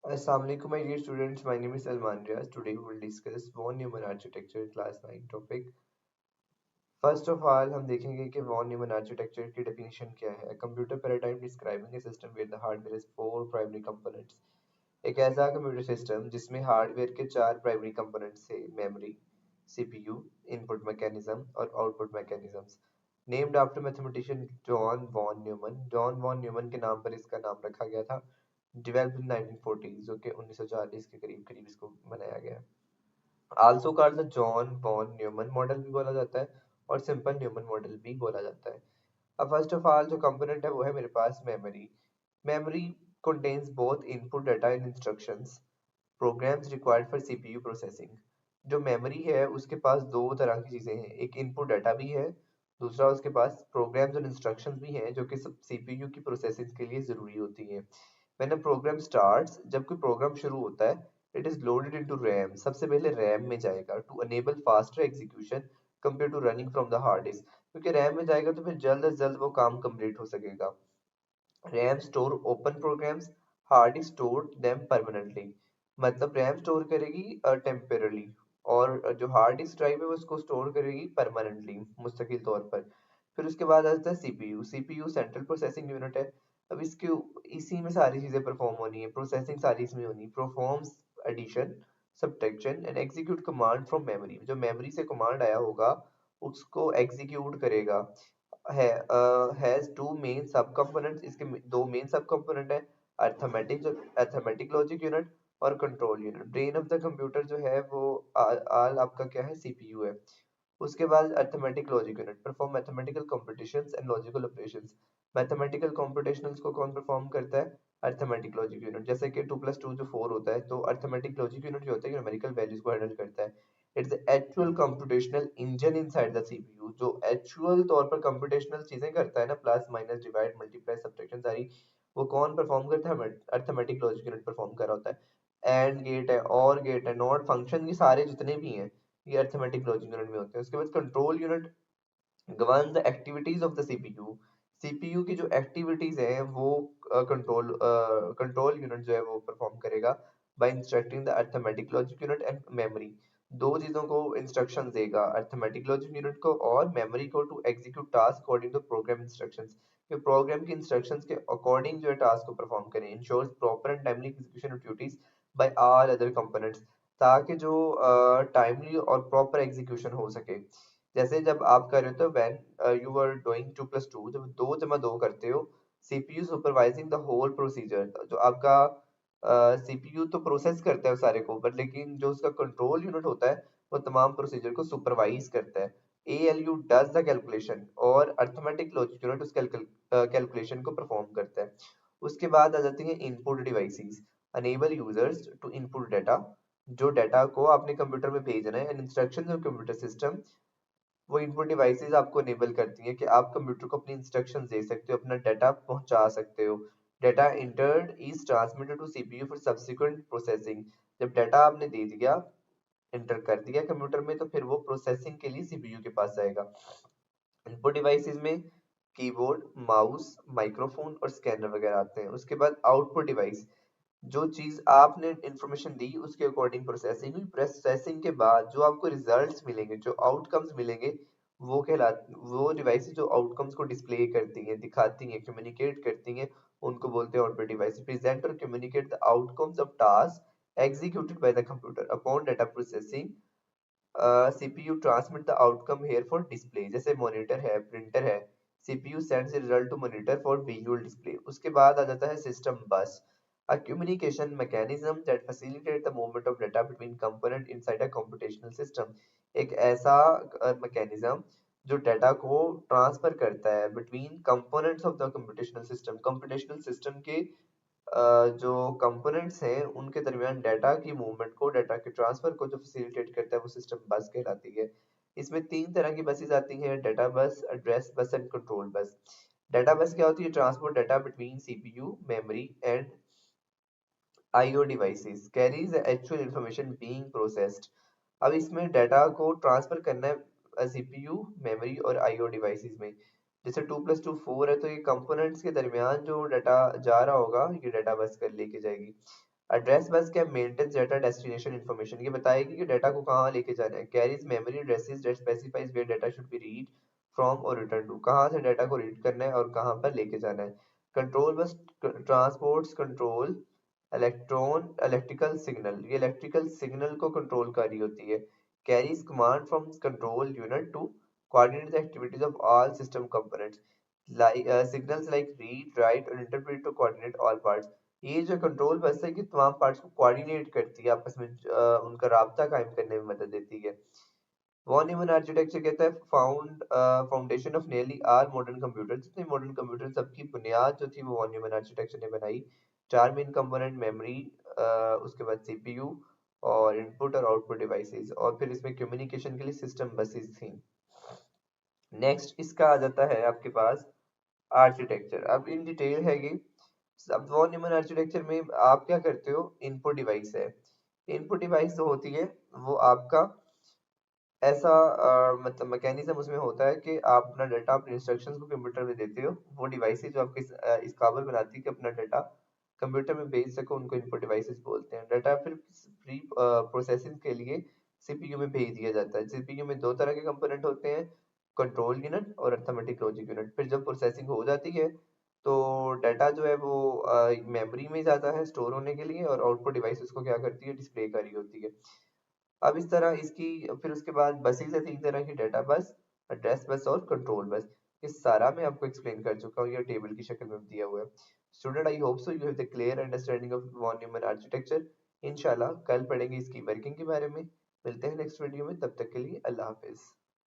Assalamu alaikum, my dear students. My name is Salman Riaz. Today we will discuss von Neumann architecture class 9 topic. First of all, हम देखेंगे कि von Neumann architecture की definition क्या है. A computer paradigm describing a system where the hardware has four primary components. एक ऐसा computer system जिसमें hardware के चार प्राइमरी कंपोनेंट्स थे मेमोरी, सीपीयू, इनपुट मैकेनिज्म और output mechanisms. Named after mathematician John von Neumann. John von Neumann के नाम पर इसका नाम रखा गया था. डेवलप्ड इन 1940 जो कि 1940 के करीब करीब इसको बनाया गया. Also called the John von Neumann model भी बोला जाता है और सिंपल न्यूमन मॉडल भी बोला जाता है. अब फर्स्ट ऑफ ऑल जो कंपोनेंट है वो है मेरे पास memory. Memory contains both input data and instructions programs required for CPU processing. जो मेमोरी है उसके पास दो तरह की चीजें हैं. एक इनपुट डाटा भी है, दूसरा उसके पास प्रोग्राम्स और इंस्ट्रक्शंस भी हैं जो कि सीपीयू की प्रोसेसिंग के लिए जरूरी होती हैं. When a program starts, जब कोई प्रोग्राम शुरू होता है, it is loaded into RAM. सबसे पहले RAM में जाएगा to enable faster execution compared to running from the hard disk. क्योंकि RAM में जाएगा तो फिर जल्द से जल्द वो काम कंप्लीट हो सकेगा. RAM store open programs, hard disk store them permanently. मतलब RAM स्टोर करेगी टेम्परली और जो हार्ड डिस्क ड्राइव है वो उसको स्टोर करेगी परमानेंटली मुस्तकिल तौर पर. फिर उसके बाद आता है CPU. CPU central processing unit है. अब इसके इसी में सारी चीजें परफॉर्म होनी है, प्रोसेसिंग सारी इसमें होनी है. Performs addition, subtraction and execute command from memory. जो मेमोरी से कमांड आया होगा उसको एग्जीक्यूट करेगा. है has two main sub components. इसके दो मेन सब कंपोनेंट है, अर्थमेटिक अर्थमेटिक लॉजिक यूनिट और control unit. Brain of the computer जो है वो आल आपका क्या है, सीपीयू है. उसके बाद arithmetic logic unit perform mathematical competitions and logical operations. Mathematical competitions को कौन परफॉर्म करता है, अर्थमेटिक लॉजिक यूनिट. जैसे कि 2+2 जो 4 होता है तो अर्थमेटिक लॉजिक यूनिट जो होता है न्यूमेरिकल वैल्यूज को हैंडल करता है. It's the actual computational engine inside the CPU. जो एक्चुअल तौर पर कंप्यूटेशनल चीजें करता है ना, plus minus divide multiply subtraction सारी, वो कौन परफॉर्म करता है, अर्थमेटिक लॉजिक यूनिट परफॉर्म कर रहा होता है. एंड गेट है, और गेट है, नॉट फंक्शन, ये सारे जितने भी हैं ये अर्थमेटिक लॉजिक यूनिट में होते हैं. उसके बाद control unit govern the activities of the CPU. CPU की जो एक्टिविटीज हैं वो कंट्रोल यूनिट जो है वो परफॉर्म करेगा by instructing the arithmetic logic unit and memory. दो चीजों को इंस्ट्रक्शन देगा, अर्थमेटिक लॉजिक यूनिट को और मेमोरी को, to execute task according to program instructions. कि प्रोग्राम की इंस्ट्रक्शंस के अकॉर्डिंग जो है टास्क को परफॉर्म करें. Ensures proper and timely execution of duties by all other components. ताकि जो टाइमली और प्रॉपर एग्जीक्यूशन हो सके. जैसे जब आप कर रहे हो तो व्हेन यू आर डूइंग 2+2, जब 2 जमा 2 करते हो, CPU supervising the whole procedure. जो आपका सीपीयू तो प्रोसेस करता है उस सारे को, बट लेकिन जो उसका कंट्रोल यूनिट होता है वो तमाम प्रोसीजर को सुपरवाइज करता है. एएलयू डज द कैलकुलेशन और अर्थमेटिक लॉजिक यूनिट उस कैलकुलेशन को परफॉर्म करता है. उसके बाद आ जाती है input devices. Enable users to input data. जो डाटा को आपने कंप्यूटर में भेजना है, and instructions of computer system. वो इनपुट डिवाइसेस आपको इनेबल करती हैं कि आप कंप्यूटर को अपनी इंस्ट्रक्शंस दे सकते हो, अपना डाटा पहुंचा सकते हो. Data entered is transmitted to CPU for subsequent processing. जब डाटा आपने दे दिया, इंटर कर दिया कंप्यूटर में, तो फिर वो प्रोसेसिंग के लिए सीपीयू के पास जाएगा. इनपुट डिवाइसेस में कीबोर्ड, माउस, माइक्रोफोन और स्कैनर वगैरह आते हैं. उसके बाद आउटपुट डिवाइस. जो चीज आपने इंफॉर्मेशन दी उसके अकॉर्डिंग प्रोसेसिंग हुई. प्रोसेसिंग के बाद जो आपको रिजल्ट्स मिलेंगे, जो आउटकम्स मिलेंगे, वो डिवाइसेस जो आउटकम्स को डिस्प्ले करती हैं, दिखाती हैं, कम्युनिकेट करती हैं, उनको बोलते हैं आउटपुट डिवाइस. प्रेजेंट और communicate the outcomes of task executed by the computer upon data processing. CPU transmit the outcome here for display. जैसे मॉनिटर है, प्रिंटर है, CPU sends the result to monitor for visual display. उसके बाद आ जाता है system बस. A communication mechanism that facilitate the movement of data between component inside a computational system. एक ऐसा मैकेनिज्म जो डाटा को ट्रांसफर करता है between components of the computational system. Computational system के जो कंपोनेंट्स हैं उनके दरमियान डाटा की मूवमेंट को, डाटा के ट्रांसफर को जो फैसिलिटेट करता है वो सिस्टम बस कहलाती है. इसमें तीन तरह की बसेस आती हैं, डाटा बस, address bus and control bus. Data बस क्या होती है, transport data between CPU, memory and IO devices carries the actual information being processed. अब इसमें डाटा को ट्रांसफर करना है सीपीयू, मेमोरी और IO डिवाइसेस में. जैसे 2+2 4 है तो ये कंपोनेंट्स के दरमियान जो डाटा जा रहा होगा ये डाटा बस कर लेके जाएगी. एड्रेस बस क्या मेंटेन्स डाटा डेस्टिनेशन इन्फॉर्मेशन, ये बताएगी कि डाटा को कहाँ लेके जाना है। Carries memory addresses that specifies where data should be read from और रिटर्न टू, कहाँ से डाटा को रीड करना है और कहाँ पर लेके जाना है। Control bus transports control electrical signal, ये इलेक्ट्रिकल सिग्नल को कंट्रोल कर रही होती है। Carries command from control unit to coordinate the activities of all system components, like signals like read write और interpret to coordinate all parts। ये जो control bus है कि तमाम पार्ट्स को कोऑर्डिनेट करती है, आपस में उनका राब्ता कायम करने में मदद देती है। वॉन न्यूमन आर्किटेक्चर कहता है foundation of nearly all modern computer, जितने मॉडर्न कंप्यूटर सबकी बुनियाद जो थी वो वॉन न्यूमन आर्किटेक्चर ने बनाई। चार मेन कंपोनेंट मेमोरी, उसके बाद सीपीयू और इनपुट और आउटपुट डिवाइसेस, और फिर इसमें कम्युनिकेशन के लिए सिस्टम बसेस थी। नेक्स्ट इसका आ जाता है आपके पास आर्किटेक्चर। अब इन डिटेल है ये। अब वॉन न्यूमन आर्किटेक्चर में आप क्या करते हो, इनपुट डिवाइस है। इनपुट डिवाइस जो होती है वो आपका ऐसा मतलब मैकेनिज्म उसमें होता है कि आप अपना डाटा अपने इंस्ट्रक्शंस को कंप्यूटर में देते हो, वो डिवाइसेस जो आपके इस काबिल बनाती है कि अपना डाटा कंप्यूटर में भेज सको, उनको इनपुट डिवाइसेस बोलते हैं। डाटा फिर प्री प्रोसेसिंग के लिए सीपीयू में भेज दिया जाता है। सीपीयू में दो तरह के कंपोनेंट होते हैं, कंट्रोल यूनिट और अरिथमेटिक लॉजिक यूनिट। फिर जब प्रोसेसिंग हो जाती है तो डाटा जो है वो मेमोरी में जाता है स्टोर होने के लिए, और आउटपुट डिवाइस उसको क्या करती है, डिस्प्ले कर रही होती है। अब इस तरह इसकी फिर उसके बाद बसेस है तीन तरह की, डाटा बस, एड्रेस बस और कंट्रोल बस। ये सारा मैं आपको एक्सप्लेन कर चुका हूँ, ये टेबल की शक्ल में दिया हुआ है। Student I hope so you have the clear understanding of von Neumann architecture. इंशाल्लाह कल पढ़ेंगे इसकी वर्किंग के बारे में। मिलते हैं नेक्स्ट वीडियो में, तब तक के लिए अल्लाह हाफिज।